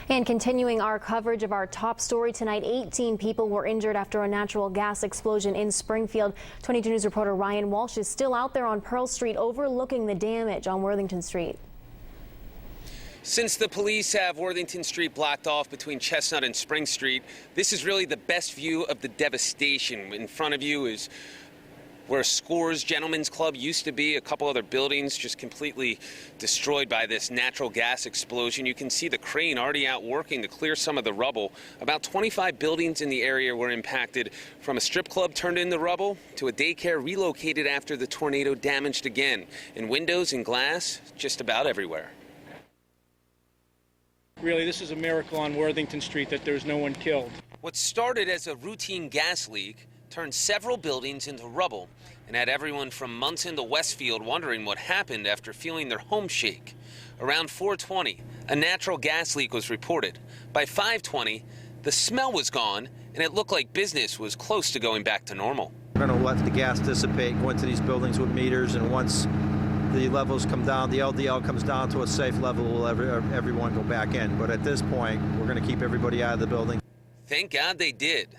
And continuing our coverage of our top story tonight, 18 people were injured after a natural gas explosion in Springfield. 22 News reporter Ryan Walsh is still out there on Pearl Street overlooking the damage on Worthington Street. Since the police have Worthington Street blocked off between Chestnut and Spring Street, this is really the best view of the devastation. In front of you is where Scores Gentlemen's Club used to be, a couple other buildings just completely destroyed by this natural gas explosion. You can see the crane already out working to clear some of the rubble. About 25 buildings in the area were impacted, from a strip club turned into rubble to a daycare relocated after the tornado damaged again, and windows and glass just about everywhere. Really, this is a miracle on Worthington Street that there's no one killed. What started as a routine gas leak turned several buildings into rubble and had everyone from Munson to Westfield wondering what happened after feeling their home shake. Around 4:20, a natural gas leak was reported. By 5:20, the smell was gone and it looked like business was close to going back to normal. We're going to let the gas dissipate, go into these buildings with meters, and once the levels come down, the LDL comes down to a safe level, will everyone go back in. But at this point, we're going to keep everybody out of the building. Thank God they did.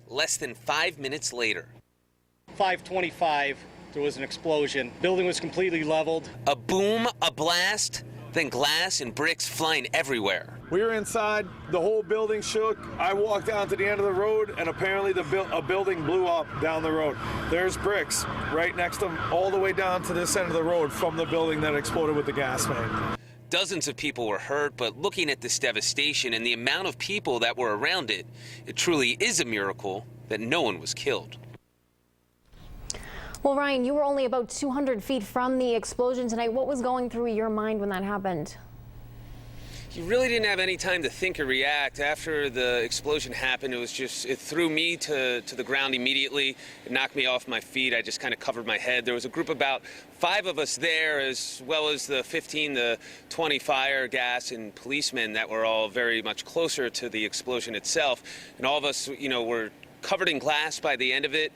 Less than 5 minutes later. 5:25, there was an explosion. Building was completely leveled. A boom, a blast, then glass and bricks flying everywhere. We were inside, the whole building shook. I walked down to the end of the road, and apparently a building blew up down the road. There's bricks right next to them, all the way down to this end of the road from the building that exploded with the gas main. Dozens of people were hurt, but looking at this devastation and the amount of people that were around it, it truly is a miracle that no one was killed. Well, Ryan, you were only about 200 feet from the explosion tonight. What was going through your mind when that happened? You really didn't have any time to think or react. After the explosion happened, it threw me to the ground immediately. It knocked me off my feet. I just kind of covered my head. There was a group of about 5 of us there, as well as the 15 to 20 fire, gas, and policemen that were all very much closer to the explosion itself. And all of us, were covered in glass by the end of it.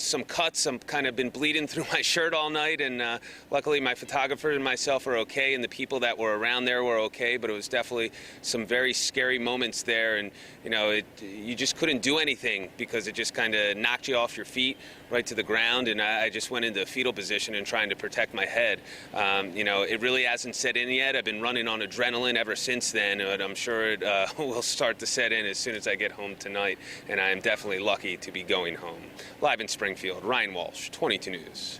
Some cuts. I'm kind of been bleeding through my shirt all night, and luckily my photographer and myself are okay, and the people that were around there were okay, but it was definitely some very scary moments there, and you just couldn't do anything because it just kind of knocked you off your feet right to the ground, and I just went into fetal position and trying to protect my head. It really hasn't set in yet. I've been running on adrenaline ever since then, but I'm sure it will start to set in as soon as I get home tonight, and I'm definitely lucky to be going home. Live in Springfield, Ryan Walsh, 22 News.